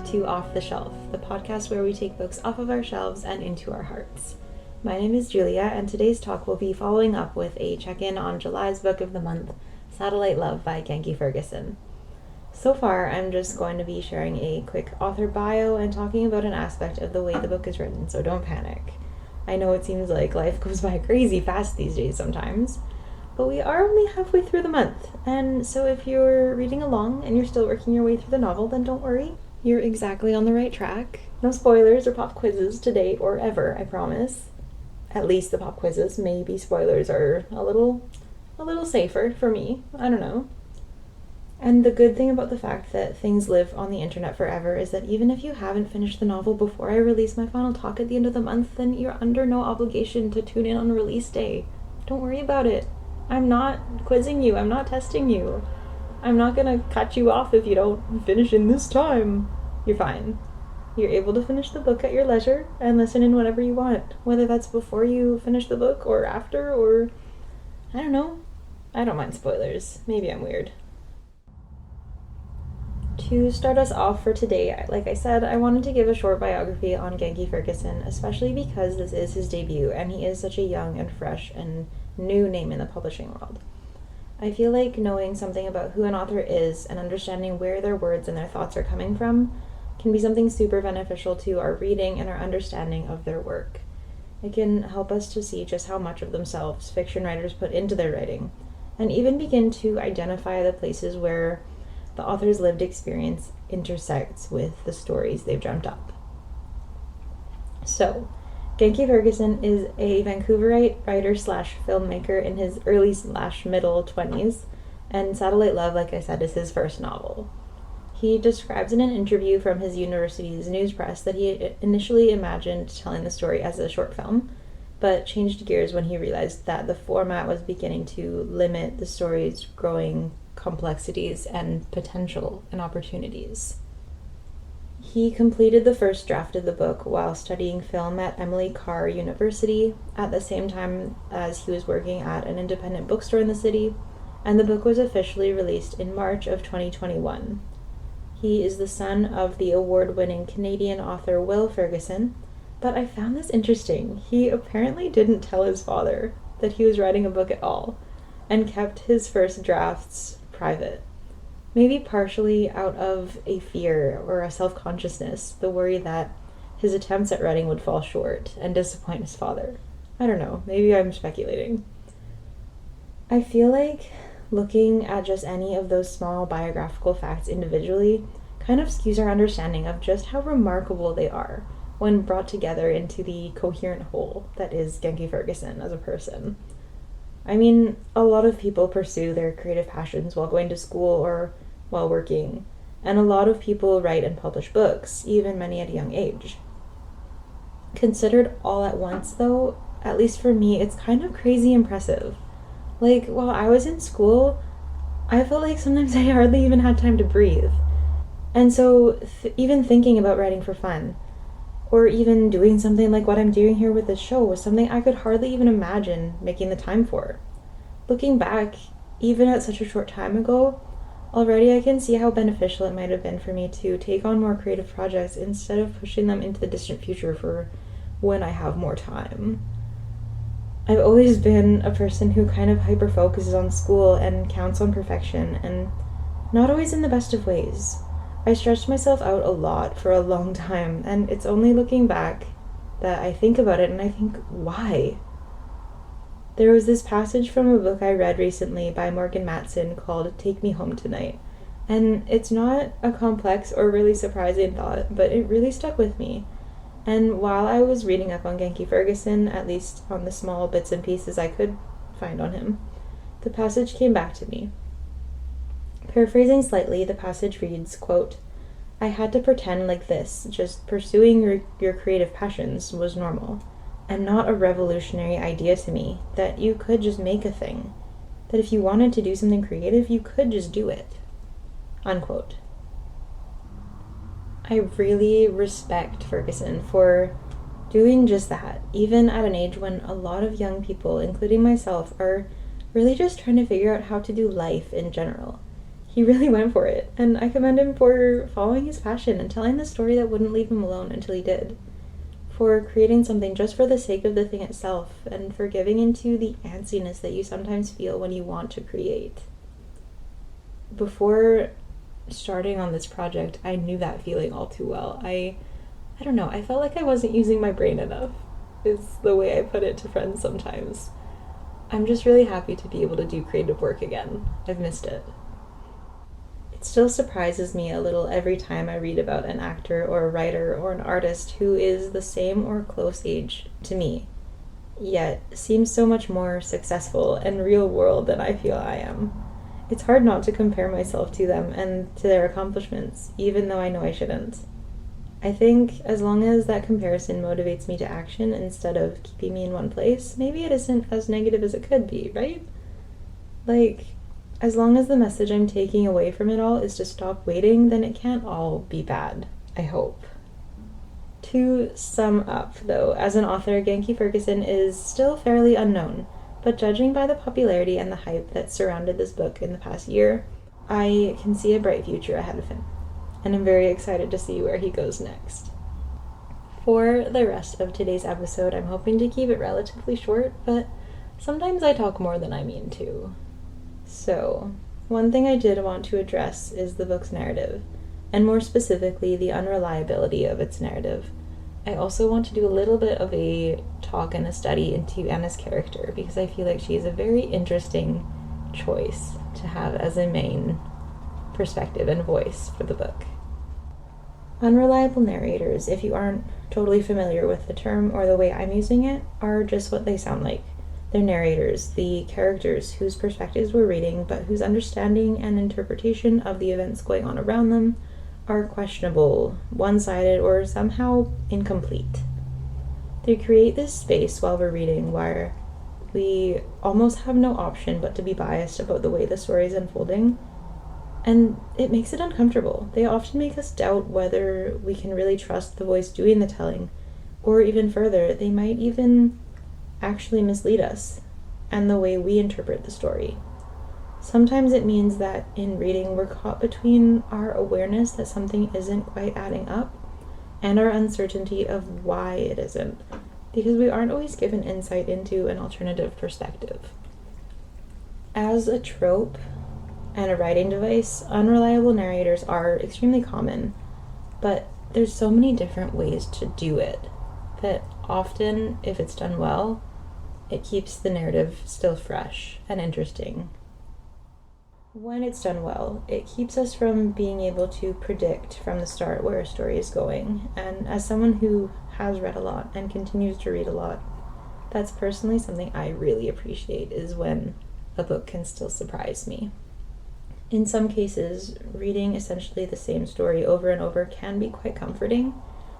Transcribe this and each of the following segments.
to Off the Shelf, the podcast where we take books off of our shelves and into our hearts. My name is Julia, and today's talk will be following up with a check-in on July's book of the month, Satellite Love by Genki Ferguson. So far, I'm just going to be sharing a quick author bio and talking about an aspect of the way the book is written, so don't panic. I know it seems like life goes by crazy fast these days sometimes, but we are only halfway through the month, and so if you're reading along and you're still working your way through the novel, then don't worry. You're exactly on the right track. No spoilers or pop quizzes today or ever, I promise. At least the pop quizzes. Maybe spoilers are a little safer for me. I don't know. And the good thing about the fact that things live on the internet forever is that even if you haven't finished the novel before I release my final talk at the end of the month, then you're under no obligation to tune in on release day. Don't worry about it. I'm not quizzing you. I'm not testing you. I'm not gonna cut you off if you don't finish in this time. You're fine. You're able to finish the book at your leisure and listen in whenever you want, whether that's before you finish the book or after, or I don't know. I don't mind spoilers. Maybe I'm weird. To start us off for today, like I said, I wanted to give a short biography on Genki Ferguson, especially because this is his debut and he is such a young and fresh and new name in the publishing world. I feel like knowing something about who an author is and understanding where their words and their thoughts are coming from can be something super beneficial to our reading and our understanding of their work. It can help us to see just how much of themselves fiction writers put into their writing, and even begin to identify the places where the author's lived experience intersects with the stories they've dreamt up. So, Genki Ferguson is a Vancouverite writer/filmmaker in his early/middle 20s, and Satellite Love, like I said, is his first novel. He describes in an interview from his university's news press that he initially imagined telling the story as a short film, but changed gears when he realized that the format was beginning to limit the story's growing complexities and potential and opportunities. He completed the first draft of the book while studying film at Emily Carr University at the same time as he was working at an independent bookstore in the city, and the book was officially released in March of 2021. He is the son of the award-winning Canadian author Will Ferguson, but I found this interesting. He apparently didn't tell his father that he was writing a book at all, and kept his first drafts private. Maybe partially out of a fear or a self-consciousness, the worry that his attempts at writing would fall short and disappoint his father. I don't know, maybe I'm speculating. I feel like looking at just any of those small biographical facts individually kind of skews our understanding of just how remarkable they are when brought together into the coherent whole that is Genki Ferguson as a person. I mean, a lot of people pursue their creative passions while going to school or while working, and a lot of people write and publish books, even many at a young age. Considered all at once, though, at least for me, it's kind of crazy impressive. Like, while I was in school, I felt like sometimes I hardly even had time to breathe. And so, even thinking about writing for fun, or even doing something like what I'm doing here with this show, was something I could hardly even imagine making the time for. Looking back, even at such a short time ago, already I can see how beneficial it might have been for me to take on more creative projects instead of pushing them into the distant future for when I have more time. I've always been a person who kind of hyper-focuses on school and counts on perfection, and not always in the best of ways. I stretched myself out a lot for a long time, and it's only looking back that I think about it and I think, why? There was this passage from a book I read recently by Morgan Matson called Take Me Home Tonight, and it's not a complex or really surprising thought, but it really stuck with me. And while I was reading up on Genki Ferguson, at least on the small bits and pieces I could find on him, the passage came back to me. Paraphrasing slightly, the passage reads, quote, "I had to pretend like this, just pursuing your creative passions was normal, and not a revolutionary idea to me, that you could just make a thing, that if you wanted to do something creative, you could just do it." Unquote. I really respect Ferguson for doing just that, even at an age when a lot of young people, including myself, are really just trying to figure out how to do life in general. He really went for it, and I commend him for following his passion and telling the story that wouldn't leave him alone until he did. For creating something just for the sake of the thing itself, and for giving into the antsiness that you sometimes feel when you want to create. Before starting on this project, I knew that feeling all too well. I don't know, I felt like I wasn't using my brain enough, is the way I put it to friends sometimes. I'm just really happy to be able to do creative work again. I've missed it. It still surprises me a little every time I read about an actor or a writer or an artist who is the same or close age to me, yet seems so much more successful and real world than I feel I am. It's hard not to compare myself to them and to their accomplishments, even though I know I shouldn't. I think as long as that comparison motivates me to action instead of keeping me in one place, maybe it isn't as negative as it could be, right? Like, as long as the message I'm taking away from it all is to stop waiting, then it can't all be bad, I hope. To sum up, though, as an author, Genki Ferguson is still fairly unknown, but judging by the popularity and the hype that surrounded this book in the past year, I can see a bright future ahead of him, and I'm very excited to see where he goes next. For the rest of today's episode, I'm hoping to keep it relatively short, but sometimes I talk more than I mean to. So, one thing I did want to address is the book's narrative, and more specifically, the unreliability of its narrative. I also want to do a little bit of a talk and a study into Anna's character, because I feel like she is a very interesting choice to have as a main perspective and voice for the book. Unreliable narrators, if you aren't totally familiar with the term or the way I'm using it, are just what they sound like. They're narrators, the characters whose perspectives we're reading, but whose understanding and interpretation of the events going on around them are questionable, one-sided, or somehow incomplete. They create this space while we're reading where we almost have no option but to be biased about the way the story is unfolding, and it makes it uncomfortable. They often make us doubt whether we can really trust the voice doing the telling, or even further, they might even actually mislead us and the way we interpret the story. Sometimes it means that in reading we're caught between our awareness that something isn't quite adding up and our uncertainty of why it isn't, because we aren't always given insight into an alternative perspective. As a trope and a writing device, unreliable narrators are extremely common, but there's so many different ways to do it that often, if it's done well, it keeps the narrative still fresh and interesting. When it's done well, it keeps us from being able to predict from the start where a story is going, and as someone who has read a lot and continues to read a lot, that's personally something I really appreciate, is when a book can still surprise me. In some cases, reading essentially the same story over and over can be quite comforting,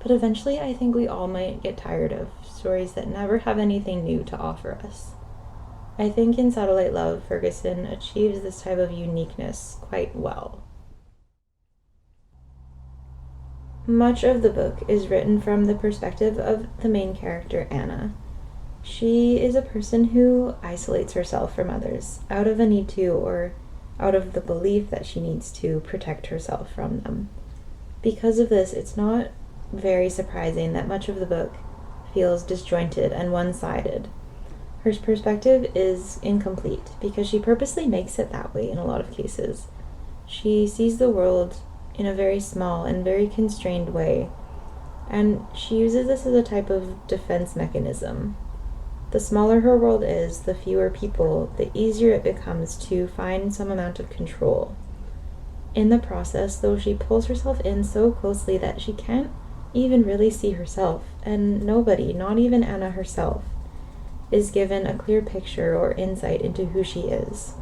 but eventually I think we all might get tired of stories that never have anything new to offer us. I think in Satellite Love, Ferguson achieves this type of uniqueness quite well. Much of the book is written from the perspective of the main character, Anna. She is a person who isolates herself from others, out of a need to, or out of the belief that she needs to protect herself from them. Because of this, it's not very surprising that much of the book feels disjointed and one-sided. Her perspective is incomplete because she purposely makes it that way in a lot of cases. She sees the world in a very small and very constrained way, and she uses this as a type of defense mechanism. The smaller her world is, the fewer people, the easier it becomes to find some amount of control. In the process, though, she pulls herself in so closely that she can't even really see herself, and nobody, not even Anna herself, is given a clear picture or insight into who she is.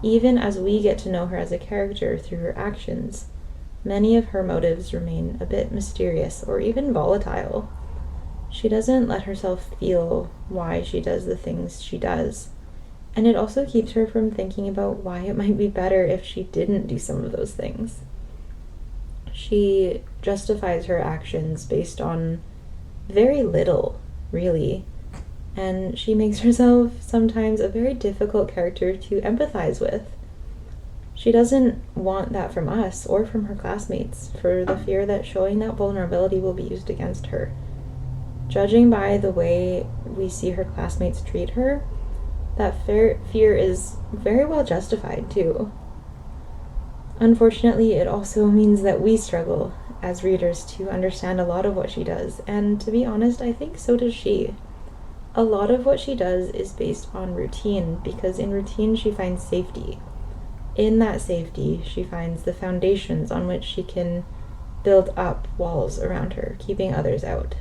Even as we get to know her as a character through her actions, many of her motives remain a bit mysterious or even volatile. She doesn't let herself feel why she does the things she does, and it also keeps her from thinking about why it might be better if she didn't do some of those things. She justifies her actions based on very little, really, and she makes herself sometimes a very difficult character to empathize with. She doesn't want that from us or from her classmates, for the fear that showing that vulnerability will be used against her. Judging by the way we see her classmates treat her, that fear is very well justified too. Unfortunately, it also means that we struggle as readers to understand a lot of what she does, and to be honest, I think so does she. A lot of what she does is based on routine, because in routine she finds safety. In that safety, she finds the foundations on which she can build up walls around her, keeping others out.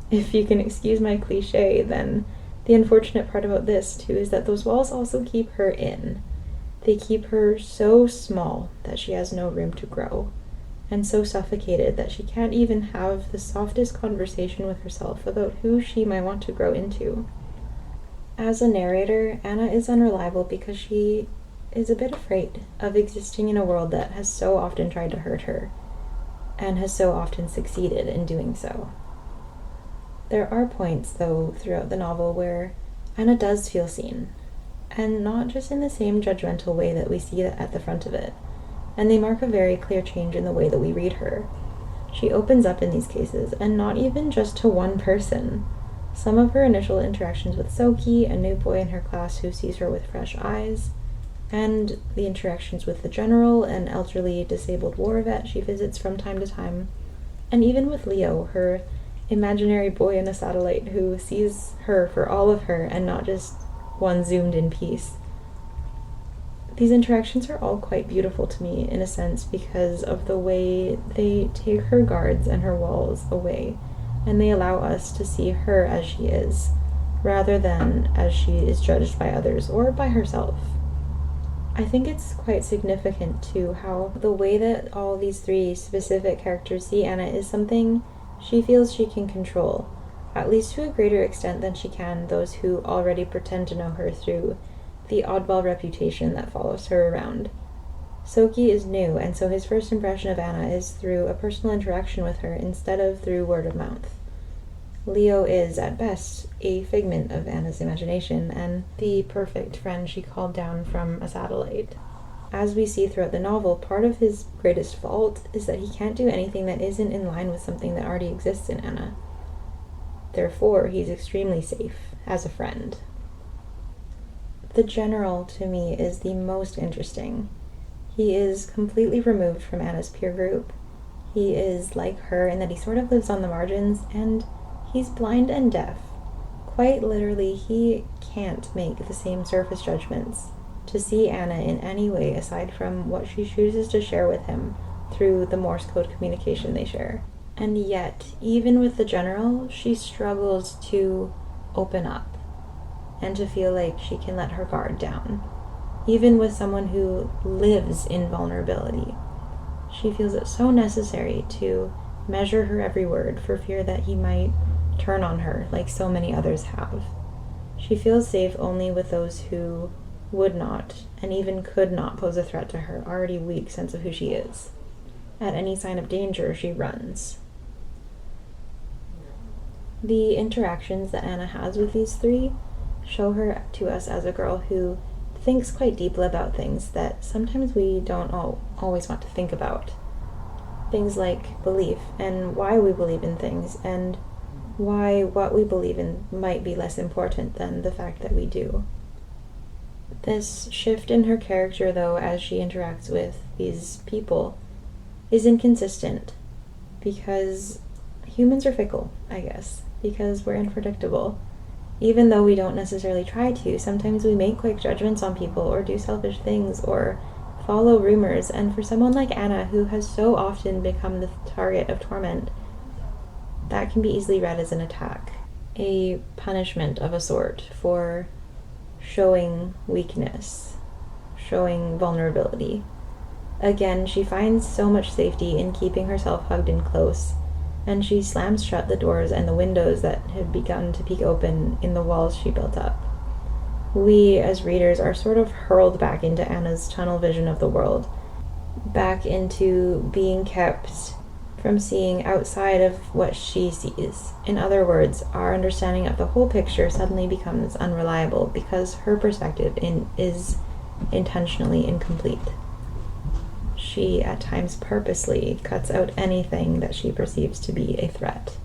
If you can excuse my cliche, then the unfortunate part about this, too, is that those walls also keep her in. They keep her so small that she has no room to grow, and so suffocated that she can't even have the softest conversation with herself about who she might want to grow into. As a narrator, Anna is unreliable because she is a bit afraid of existing in a world that has so often tried to hurt her, and has so often succeeded in doing so. There are points, though, throughout the novel where Anna does feel seen, and not just in the same judgmental way that we see at the front of it, and they mark a very clear change in the way that we read her. She opens up in these cases, and not even just to one person. Some of her initial interactions with Soki, a new boy in her class who sees her with fresh eyes, and the interactions with the general, an elderly disabled war vet she visits from time to time, and even with Leo, her imaginary boy in a satellite who sees her for all of her and not just one zoomed in piece. These interactions are all quite beautiful to me, in a sense, because of the way they take her guards and her walls away, and they allow us to see her as she is, rather than as she is judged by others or by herself. I think it's quite significant, too, how the way that all these three specific characters see Anna is something she feels she can control, at least to a greater extent than she can those who already pretend to know her through the oddball reputation that follows her around. Soki is new, and so his first impression of Anna is through a personal interaction with her instead of through word of mouth. Leo is, at best, a figment of Anna's imagination, and the perfect friend she called down from a satellite. As we see throughout the novel, part of his greatest fault is that he can't do anything that isn't in line with something that already exists in Anna. Therefore, he's extremely safe as a friend. The general, to me, is the most interesting. He is completely removed from Anna's peer group. He is like her in that he sort of lives on the margins, and he's blind and deaf. Quite literally, he can't make the same surface judgments to see Anna in any way aside from what she chooses to share with him through the Morse code communication they share. And yet, even with the general, she struggles to open up and to feel like she can let her guard down. Even with someone who lives in vulnerability, she feels it so necessary to measure her every word for fear that he might turn on her like so many others have. She feels safe only with those who would not, and even could not, pose a threat to her already weak sense of who she is. At any sign of danger, she runs. The interactions that Anna has with these three show her to us as a girl who thinks quite deeply about things that sometimes we don't always want to think about. Things like belief, and why we believe in things, and why what we believe in might be less important than the fact that we do. This shift in her character, though, as she interacts with these people, is inconsistent, because humans are fickle, I guess, because we're unpredictable. Even though we don't necessarily try to, sometimes we make quick judgments on people, or do selfish things, or follow rumors, and for someone like Anna, who has so often become the target of torment, that can be easily read as an attack, a punishment of a sort for showing weakness, showing vulnerability. Again, she finds so much safety in keeping herself hugged in close, and she slams shut the doors and the windows that had begun to peek open in the walls she built up. We, as readers, are sort of hurled back into Anna's tunnel vision of the world, back into being kept from seeing outside of what she sees. In other words, our understanding of the whole picture suddenly becomes unreliable because her perspective is intentionally incomplete. she at times purposely cuts out anything that she perceives to be a threat.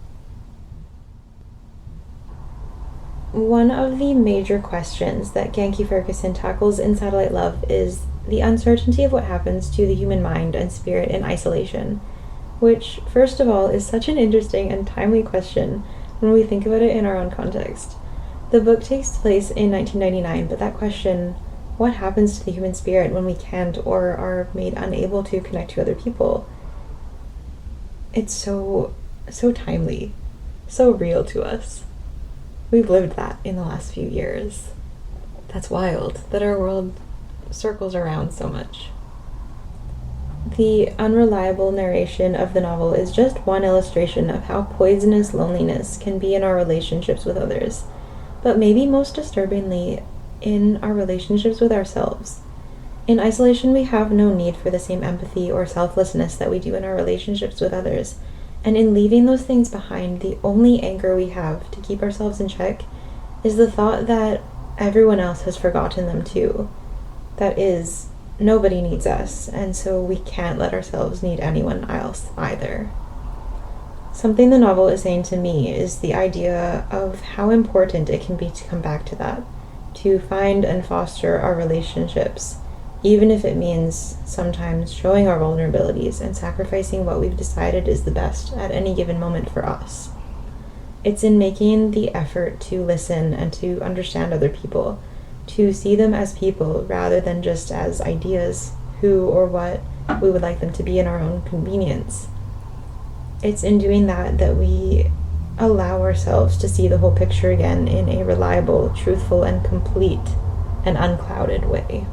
One of the major questions that Genki Ferguson tackles in Satellite Love is the uncertainty of what happens to the human mind and spirit in isolation, which, first of all, is such an interesting and timely question when we think about it in our own context. The book takes place in 1999, but that question, what happens to the human spirit when we can't or are made unable to connect to other people? It's so timely, so real to us. We've lived that in the last few years. That's wild that our world circles around so much. The unreliable narration of the novel is just one illustration of how poisonous loneliness can be in our relationships with others, but maybe most disturbingly, in our relationships with ourselves. In isolation, we have no need for the same empathy or selflessness that we do in our relationships with others, and in leaving those things behind, the only anchor we have to keep ourselves in check is the thought that everyone else has forgotten them too. That is, nobody needs us, and so we can't let ourselves need anyone else either. Something the novel is saying to me is the idea of how important it can be to come back to that, to find and foster our relationships, even if it means sometimes showing our vulnerabilities and sacrificing what we've decided is the best at any given moment for us. It's in making the effort to listen and to understand other people, to see them as people rather than just as ideas, who or what we would like them to be in our own convenience. It's in doing that that we allow ourselves to see the whole picture again in a reliable, truthful, and complete and unclouded way.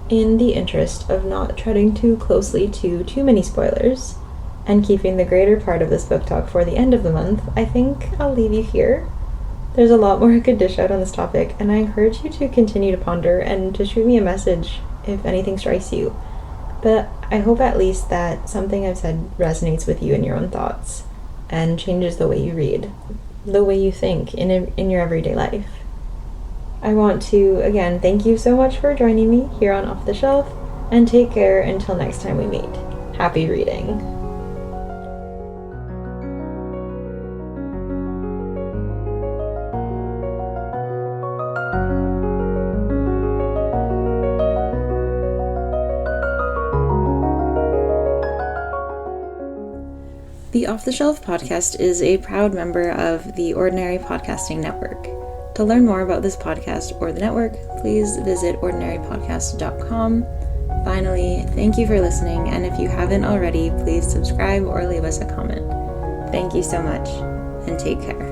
In the interest of not treading too closely to too many spoilers, and keeping the greater part of this book talk for the end of the month, I think I'll leave you here. There's a lot more I could dish out on this topic, and I encourage you to continue to ponder and to shoot me a message if anything strikes you. But I hope at least that something I've said resonates with you in your own thoughts and changes the way you read, the way you think in your everyday life. I want to, again, thank you so much for joining me here on Off the Shelf, and take care until next time we meet. Happy reading. The Off the Shelf podcast is a proud member of the Ordinary Podcasting Network. To learn more about this podcast or the network, please visit ordinarypodcast.com. Finally, thank you for listening, and if you haven't already, please subscribe or leave us a comment. Thank you so much, and take care.